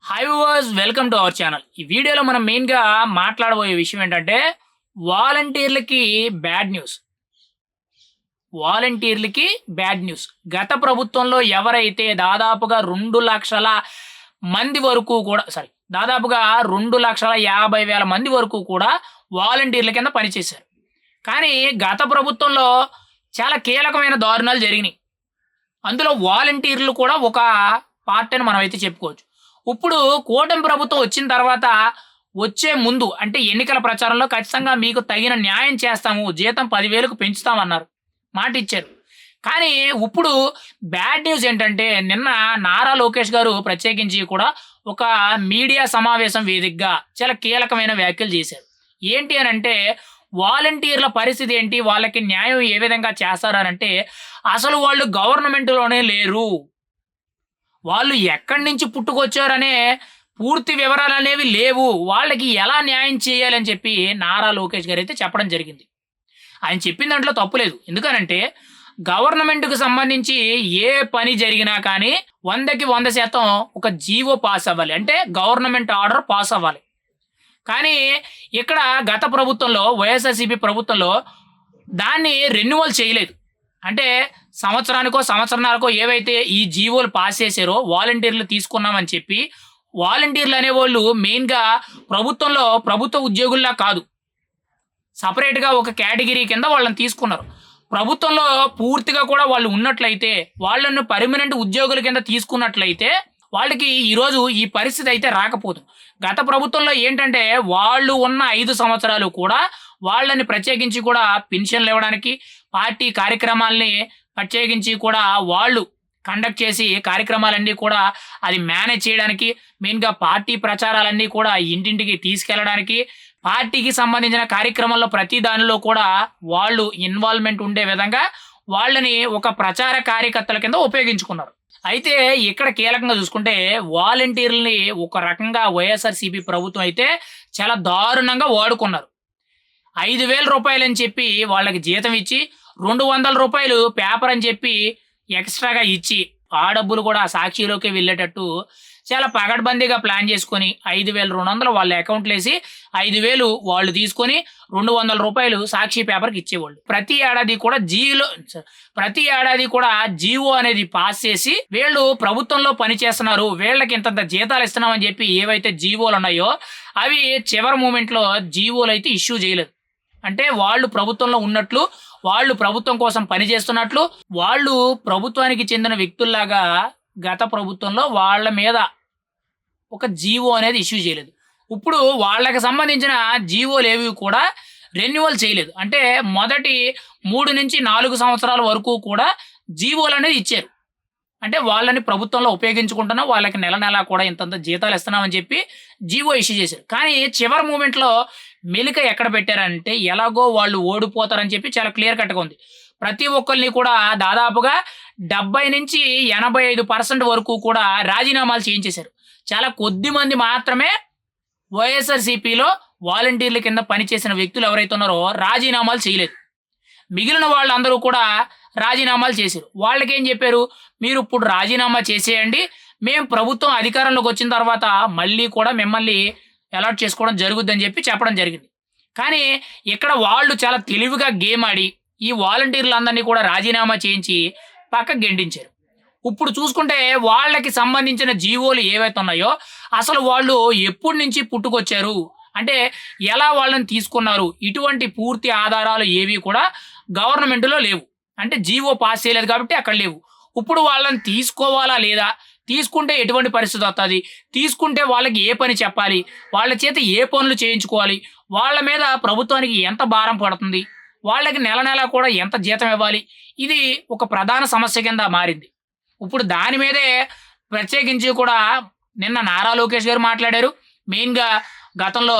Hi viewers, welcome to our channel. ఈ వీడియోలో మనం మెయిన్‌గా మాట్లాడబోయే విషయం ఏంటంటే, వాలంటీర్లకి బ్యాడ్ న్యూస్. వాలంటీర్లకి బ్యాడ్ న్యూస్. గత ప్రభుత్వంలో ఎవరైతే దాదాపుగా 2,00,000 మంది వరకు కూడా దాదాపుగా 2,50,000 మంది వరకు కూడా వాలంటీర్ల కింద పనిచేశారు. కానీ గత ప్రభుత్వంలో చాలా కీలకమైన దారుణాలు జరిగినాయి. అందులో వాలంటీర్లు కూడా ఒక పార్ట్ అని మనమైతే చెప్పుకోవచ్చు. ఇప్పుడు కూటమి ప్రభుత్వం వచ్చిన తర్వాత వచ్చే ముందు అంటే ఎన్నికల ప్రచారంలో ఖచ్చితంగా మీకు తగిన న్యాయం చేస్తాము, జీతం 10,000కు పెంచుతామన్నారు. మాటిచ్చారు. కానీ ఇప్పుడు బ్యాడ్ న్యూస్ ఏంటంటే నిన్న నారా లోకేష్ గారు ప్రత్యేకించి కూడా ఒక మీడియా సమావేశం వేదికగా చాలా కీలకమైన వ్యాఖ్యలు చేశారు. ఏంటి అనంటే వాలంటీర్ల పరిస్థితి ఏంటి? వాళ్ళకి న్యాయం ఏ విధంగా చేస్తారనంటే అసలు వాళ్ళు గవర్నమెంట్‌లోనే లేరు. వాళ్ళు ఎక్కడి నుంచి పుట్టుకొచ్చారనే పూర్తి వివరాలనేవి లేవు. వాళ్ళకి ఎలా న్యాయం చేయాలని చెప్పి నారా లోకేష్ గారైతే చెప్పడం జరిగింది. ఆయన చెప్పిన దాంట్లో తప్పు లేదు. ఎందుకనంటే గవర్నమెంట్‌కి సంబంధించి ఏ పని జరిగినా కానీ 100కి 100% ఒక జీవో పాస్ అవ్వాలి. అంటే గవర్నమెంట్ ఆర్డర్ పాస్ అవ్వాలి. కానీ ఇక్కడ గత ప్రభుత్వంలో వైఎస్ఆర్‌సీపీ ప్రభుత్వంలో దాన్ని రెన్యువల్ చేయలేదు. అంటే సంవత్సరానికో, సంవత్సరన్నరకో ఏవైతే ఈ జీవోలు పాస్ చేశారో వాలంటీర్లు తీసుకున్నామని చెప్పి, వాలంటీర్లు అనేవోళ్ళు మెయిన్‌గా ప్రభుత్వంలో ప్రభుత్వ ఉద్యోగుల్లా కాదు. సెపరేట్‌గా ఒక కేటగిరీ కింద వాళ్ళని తీసుకున్నారు. ప్రభుత్వంలో పూర్తిగా కూడా వాళ్ళు ఉన్నట్లయితే, వాళ్ళను పర్మనెంట్ ఉద్యోగుల కింద తీసుకున్నట్లయితే, వాళ్ళకి ఈరోజు ఈ పరిస్థితి అయితే రాకపోదు. గత ప్రభుత్వంలో ఏంటంటే, వాళ్ళు ఉన్న 5 సంవత్సరాలు కూడా వాళ్ళని ప్రత్యేకించి కూడా పెన్షన్లు ఇవ్వడానికి, పార్టీ కార్యక్రమాల్ని ప్రత్యేకించి కూడా వాళ్ళు కండక్ట్ చేసి కార్యక్రమాలన్నీ కూడా అది మేనేజ్ చేయడానికి, మెయిన్‌గా పార్టీ ప్రచారాలన్నీ కూడా ఇంటింటికి తీసుకెళ్లడానికి, పార్టీకి సంబంధించిన కార్యక్రమాల్లో ప్రతి దానిలో కూడా వాళ్ళు ఇన్వాల్వ్‌మెంట్ ఉండే విధంగా వాళ్ళని ఒక ప్రచార కార్యకర్తల కింద ఉపయోగించుకున్నారు. అయితే ఇక్కడ కీలకంగా చూసుకుంటే వాలంటీర్‌లని ఒక రకంగా వైఎస్ఆర్‌సీపీ ప్రభుత్వం అయితే చాలా దారుణంగా వాడుకున్నారు. రూ. 5,000 అని చెప్పి వాళ్ళకి జీతం ఇచ్చి, రూ. 200 పేపర్ అని చెప్పి ఎక్స్‌ట్రాగా ఇచ్చి, ఆ డబ్బులు కూడా సాక్షిలోకే వెళ్ళేటట్టు చాలా పకడ్బందీగా ప్లాన్ చేసుకొని 5,200 వాళ్ళ అకౌంట్‌లేసి 5,000 వాళ్ళు తీసుకొని రూ. 200 సాక్షి పేపర్‌కి ఇచ్చేవాళ్ళు. ప్రతి ఏడాది కూడా జీవో అనేది పాస్ చేసి వీళ్ళు ప్రభుత్వంలో పని చేస్తున్నారు, వీళ్ళకి ఇంతంత జీతాలు ఇస్తున్నామని చెప్పి ఏవైతే జీవోలు ఉన్నాయో అవి చివరి మూమెంట్‌లో జీవోలు అయితే ఇష్యూ చేయలేదు. అంటే వాళ్ళు ప్రభుత్వంలో ఉన్నట్లు, వాళ్ళు ప్రభుత్వం కోసం పనిచేస్తున్నట్లు, వాళ్ళు ప్రభుత్వానికి చెందిన వ్యక్తుల్లాగా గత ప్రభుత్వంలో వాళ్ళ మీద ఒక జీవో అనేది ఇష్యూ చేయలేదు. ఇప్పుడు వాళ్ళకి సంబంధించిన జీవోలేవి కూడా రెన్యువల్ చేయలేదు. అంటే మొదటి 3-4 సంవత్సరాల వరకు కూడా జీవోలనేది ఇచ్చారు. అంటే వాళ్ళని ప్రభుత్వంలో ఉపయోగించుకుంటున్నాం, వాళ్ళకి నెల కూడా ఇంతంత జీతాలు ఇస్తున్నామని చెప్పి జీవో ఇష్యూ చేశారు. కానీ చివరి మూమెంట్‌లో మెలిక ఎక్కడ పెట్టారంటే ఎలాగో వాళ్ళు ఓడిపోతారని చెప్పి చాలా క్లియర్ కట్‌గా ఉంది. ప్రతి ఒక్కళ్ళని కూడా దాదాపుగా 70-85% వరకు కూడా రాజీనామాలు చేయించేశారు. చాలా కొద్ది మంది మాత్రమే వైఎస్ఆర్‌సీపీలో వాలంటీర్ల కింద పనిచేసిన వ్యక్తులు ఎవరైతే ఉన్నారో రాజీనామాలు చేయలేదు. మిగిలిన వాళ్ళందరూ కూడా రాజీనామాలు చేశారు. వాళ్ళకేం చెప్పారు, మీరు ఇప్పుడు రాజీనామా చేసేయండి, మేము ప్రభుత్వం అధికారంలోకి వచ్చిన తర్వాత మళ్ళీ కూడా మిమ్మల్ని అలాట్ చేసుకోవడం జరుగుద్దని చెప్పి చెప్పడం జరిగింది. కానీ ఇక్కడ వాళ్ళు చాలా తెలివిగా గేమ్ ఆడి ఈ వాలంటీర్లందరినీ కూడా రాజీనామా చేయించి పక్కకు గెంటించారు. ఇప్పుడు చూసుకుంటే వాళ్ళకి సంబంధించిన జీవోలు ఏవైతే ఉన్నాయో అసలు వాళ్ళు ఎప్పటి నుంచి పుట్టుకొచ్చారు, అంటే ఎలా వాళ్ళని తీసుకున్నారు, ఇటువంటి పూర్తి ఆధారాలు ఏవి కూడా గవర్నమెంట్‌లో లేవు. అంటే జీవో పాస్ చేయలేదు కాబట్టి అక్కడ లేవు. ఇప్పుడు వాళ్ళని తీసుకోవాలా లేదా? తీసుకుంటే ఎటువంటి పరిస్థితి వస్తది? తీసుకుంటే వాళ్ళకి ఏ పని చెప్పాలి? వాళ్ళ చేత ఏ పనులు చేయించుకోవాలి? వాళ్ళ మీద ప్రభుత్వానికి ఎంత భారం పడుతుంది? వాళ్ళకి నెల కూడా ఎంత జీతం ఇవ్వాలి? ఇది ఒక ప్రధాన సమస్య కింద మారింది. ఇప్పుడు దాని మీదే ప్రత్యేకించి కూడా నిన్న నారా లోకేష్ గారు మాట్లాడారు. మెయిన్‌గా గతంలో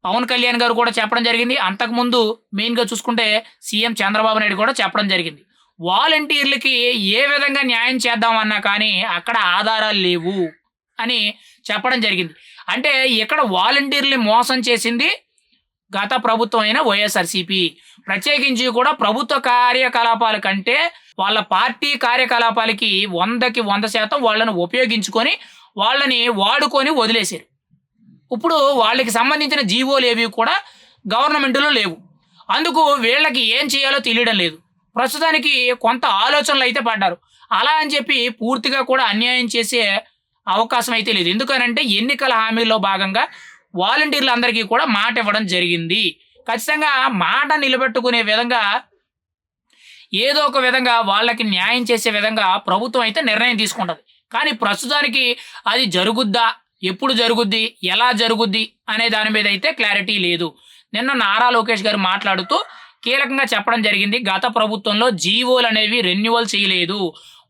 పవన్ కళ్యాణ్ గారు కూడా చెప్పడం జరిగింది. అంతకుముందు మెయిన్‌గా చూసుకుంటే సీఎం చంద్రబాబు నాయుడు కూడా చెప్పడం జరిగింది. వాలంటీర్లకి ఏ విధంగా న్యాయం చేద్దామన్నా కానీ అక్కడ ఆధారాలు లేవు అని చెప్పడం జరిగింది. అంటే ఇక్కడ వాలంటీర్‌లని మోసం చేసింది గత ప్రభుత్వం అయిన వైఎస్ఆర్‌సీపీ. ప్రత్యేకించి కూడా ప్రభుత్వ కార్యకలాపాల కంటే వాళ్ళ పార్టీ కార్యకలాపాలకి 100కి 100% వాళ్ళను ఉపయోగించుకొని వాళ్ళని వాడుకొని వదిలేశారు. ఇప్పుడు వాళ్ళకి సంబంధించిన జీవోలు ఏవి కూడా గవర్నమెంట్‌లో లేవు. అందుకు వీళ్ళకి ఏం చేయాలో తెలియడం లేదు. ప్రస్తుతానికి కొంత ఆలోచనలైతే పడ్డారు. అలా అని చెప్పి పూర్తిగా కూడా అన్యాయం చేసే అవకాశం అయితే లేదు. ఎందుకనంటే ఎన్నికల హామీల్లో భాగంగా వాలంటీర్లందరికీ కూడా మాట ఇవ్వడం జరిగింది. ఖచ్చితంగా మాట నిలబెట్టుకునే విధంగా ఏదో ఒక విధంగా వాళ్ళకి న్యాయం చేసే విధంగా ప్రభుత్వం అయితే నిర్ణయం తీసుకుంటది. కానీ ప్రస్తుతానికి అది జరుగుద్దా? ఎప్పుడు జరుగుద్ది? ఎలా జరుగుద్ది? అనే దాని మీద అయితే క్లారిటీ లేదు. నిన్న నారా లోకేష్ గారు మాట్లాడుతూ కీలకంగా చెప్పడం జరిగింది. గత ప్రభుత్వంలో జీవోలనేవి రెన్యువల్ చేయలేదు.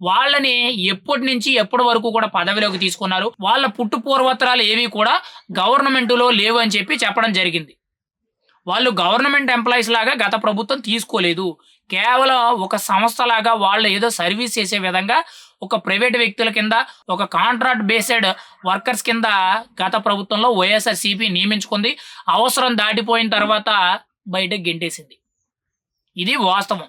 వాళ్ళని ఎప్పటి నుంచి ఎప్పటి వరకు కూడా పదవిలోకి తీసుకున్నారు. వాళ్ళ పుట్టు పూర్వోత్తరాలు ఏవి కూడా గవర్నమెంట్‌లో లేవు అని చెప్పి చెప్పడం జరిగింది. వాళ్ళు గవర్నమెంట్ ఎంప్లాయీస్ లాగా గత ప్రభుత్వం తీసుకోలేదు. కేవలం ఒక సంస్థలాగా వాళ్ళు ఏదో సర్వీస్ చేసే విధంగా ఒక ప్రైవేట్ వ్యక్తుల కింద, ఒక కాంట్రాక్ట్ బేస్డ్ వర్కర్స్ కింద గత ప్రభుత్వంలో వైఎస్ఆర్‌సీపీ నియమించుకుంది. అవసరం దాటిపోయిన తర్వాత బయటకి గెంటేసింది. ఇది వాస్తవం.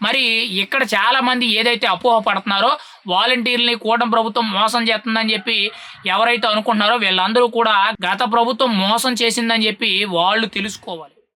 మరి ఇక్కడ చాలామంది ఏదైతే అపోహ పడుతున్నారో వాలంటీర్‌లని కూటమి ప్రభుత్వం మోసం చేస్తుందని చెప్పి ఎవరైతే అనుకుంటున్నారో వీళ్ళందరూ కూడా గత ప్రభుత్వం మోసం చేసిందని చెప్పి వాళ్ళు తెలుసుకోవాలి.